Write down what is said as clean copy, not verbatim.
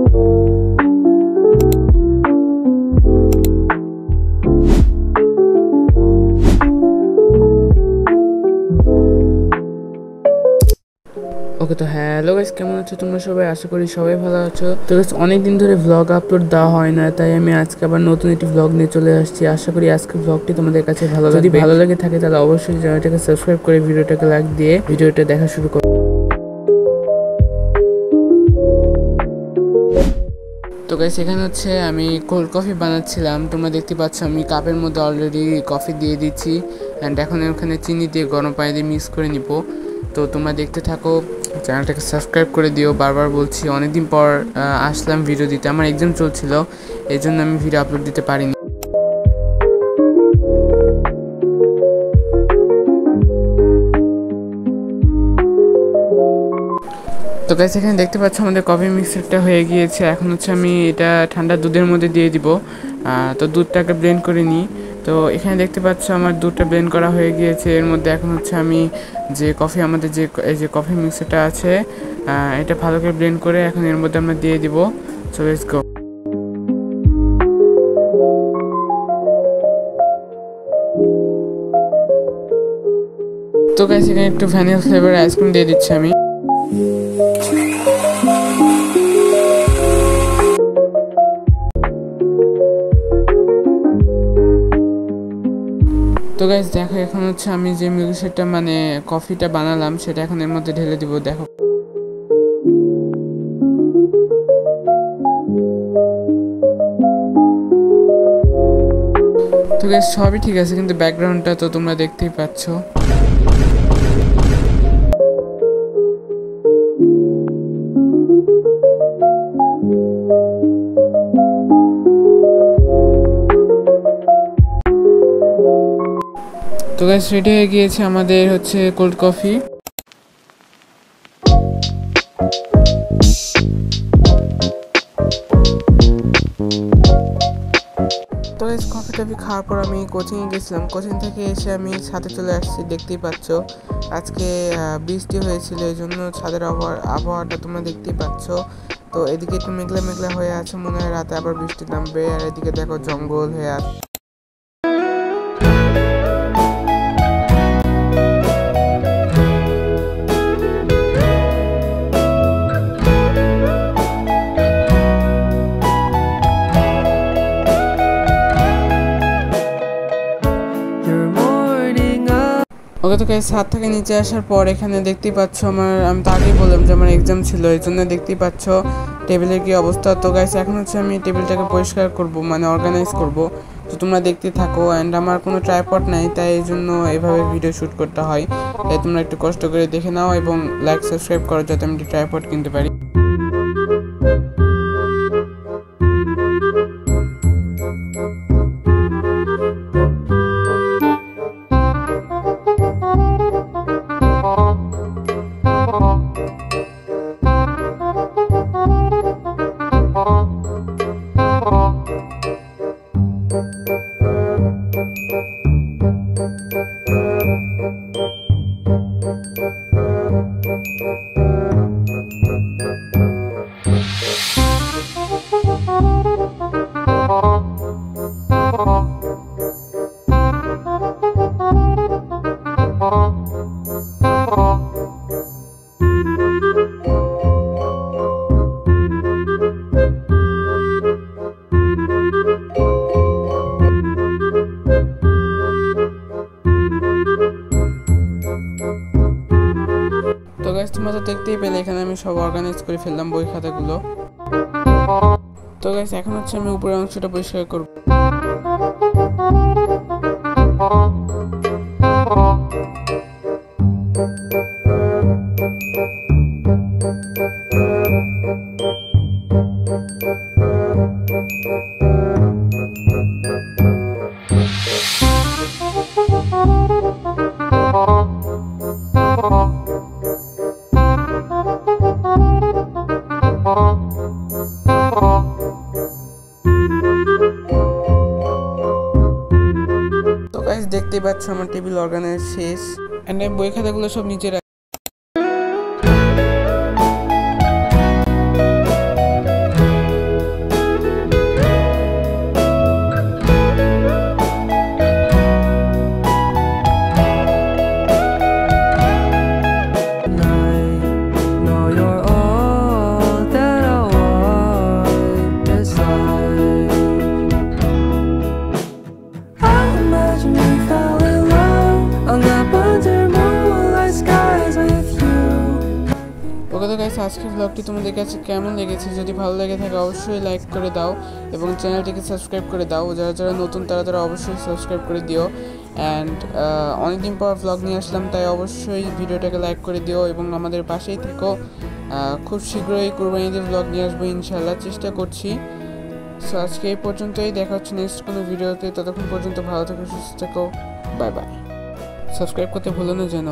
ওকে, তো hello guys, কেমন আছো তোমরা সবাই? আশা করি সবাই ভালো আছো। তো গাইস, অনেকদিন ধরে ভ্লগ আপলোড দেওয়া হয় না, তাই আমি আজকে আবার নতুন একটি ভ্লগ নিয়ে চলে আসছি। আশা করি আজকের ভ্লগটি তোমাদের কাছে ভালো লাগবে। যদি ভালো লাগে থাকে তাহলে অবশ্যই চ্যানেলটাকে সাবস্ক্রাইব করে ভিডিওটাকে লাইক দিয়ে ভিডিওটা দেখা শুরু করো। তো গাইস, এখানে হচ্ছে আমি কোল্ড কফি বানাচ্ছিলাম। তোমরা দেখতে পাচ্ছ আমি কাপের মধ্যে অলরেডি কফি দিয়ে দিচ্ছি অ্যান্ড এখন ওখানে চিনি দিয়ে গরম পানি দিয়ে মিক্স করে নিব। তো তোমরা দেখতে থাকো, চ্যানেলটাকে সাবস্ক্রাইব করে দিও। বারবার বলছি, অনেকদিন পর আসলাম ভিডিও দিতে। আমার এক্সাম চলছিল, এই জন্য আমি ভিডিও আপলোড দিতে পারিনি। তো গাইস, এখানে দেখতে পাচ্ছ আমাদের কফি মিক্সারটা হয়ে গিয়েছে। এখন হচ্ছে আমি এটা ঠান্ডা দুধের মধ্যে দিয়ে দিব। তো দুধটাকে ব্লেন্ড করে নিই। তো এখানে দেখতে পাচ্ছ আমার দুধটা ব্লেন্ড করা হয়ে গিয়েছে। এর মধ্যে এখন হচ্ছে আমি যে কফি আমাদের যে কফি মিক্সারটা আছে এটা ভালো করে ব্লেন্ড করে এখন এর মধ্যে আমরা দিয়ে দিব। So let's go. তো গাইস, এখানে একটু ভ্যানিলা ফ্লেভার আইসক্রিম দিয়ে দিচ্ছি আমি। তো গাইস দেখো, এখন হচ্ছে আমি যে মিল্কশেকটা মানে কফিটা বানালাম সেটা এখন এর মধ্যে ঢেলে দিব। দেখো, তো গাইস সবই ঠিক আছে, কিন্তু ব্যাকগ্রাউন্ডটা তো তোমরা দেখতেই পাচ্ছ। তো গাইস, রেডি হয়ে গিয়েছে আমাদের হচ্ছে কোল্ড কফি। তো গাইস, কফি টফি খাওয়ার পর আমি কোচিংয়ে গেছিলাম। কোচিং থেকে এসে আমি ছাদে চলে আসছি। দেখতেই পাচ্ছ আজকে বৃষ্টি হয়েছিল, এই জন্য ছাদের আবহাওয়াটা তোমরা দেখতেই পাচ্ছ। তো এদিকে একটু মেঘলা মেঘলা হয়ে আছে, মনে হয় রাতে আবার বৃষ্টি নামবে। আর এদিকে দেখো জঙ্গল হয়ে আছে। ওকে, তো গাইস ছাদ থেকে নিচে আসার পর এখানে দেখতেই পাচ্ছ আমি তো আগেই বললাম যে আমার এক্সাম ছিল, এই জন্য দেখতেই পাচ্ছ টেবিলের কি অবস্থা। তো গাইস, এখন হচ্ছে আমি টেবিলটাকে পরিষ্কার করব, মানে অর্গানাইজ করব। তো তোমরা দেখতে থাকো। অ্যান্ড আমার কোনো ট্রাইপড নাই, তাই এই জন্য এভাবে ভিডিও শ্যুট করতে হয়। তাই তোমরা একটু কষ্ট করে দেখে নাও এবং লাইক সাবস্ক্রাইব করো যাতে আমি ট্রাইপড কিনতে পারি। তো গাইস, তোমরা তো দেখতেই পেলে এখানে আমি সব অর্গানাইজ করে ফেললাম বই খাতাগুলো। তো গাইস, এখন হচ্ছে আমি উপরের অংশটা পরিষ্কার করব। দেখতেই পাচ্ছ আমার টেবিল অর্গানাইজ শেষ। এন্ড আমি বই খাতাগুলো সব নিচে আজকের ব্লগটি তোমাদের কাছে কেমন লেগেছে, যদি ভালো লেগে থাকে অবশ্যই লাইক করে দাও এবং চ্যানেলটিকে সাবস্ক্রাইব করে দাও। যারা যারা নতুন তারা অবশ্যই সাবস্ক্রাইব করে দিও। অ্যান্ড অনেকদিন পর ব্লগ নিয়ে আসলাম, তাই অবশ্যই ভিডিওটাকে লাইক করে দিও এবং আমাদের পাশেই থেকো। খুব শীঘ্রই কুরবানি ঈদের ব্লগ নিয়ে আসবো ইনশাল্লাহ, চেষ্টা করছি। সো আজকে এই পর্যন্তই, দেখা হচ্ছে নেক্সট কোনো ভিডিওতে। ততক্ষণ পর্যন্ত ভালো থেকো, সুস্থ থেকো, বাই বাই। সাবস্ক্রাইব করতে ভুলো না যেন।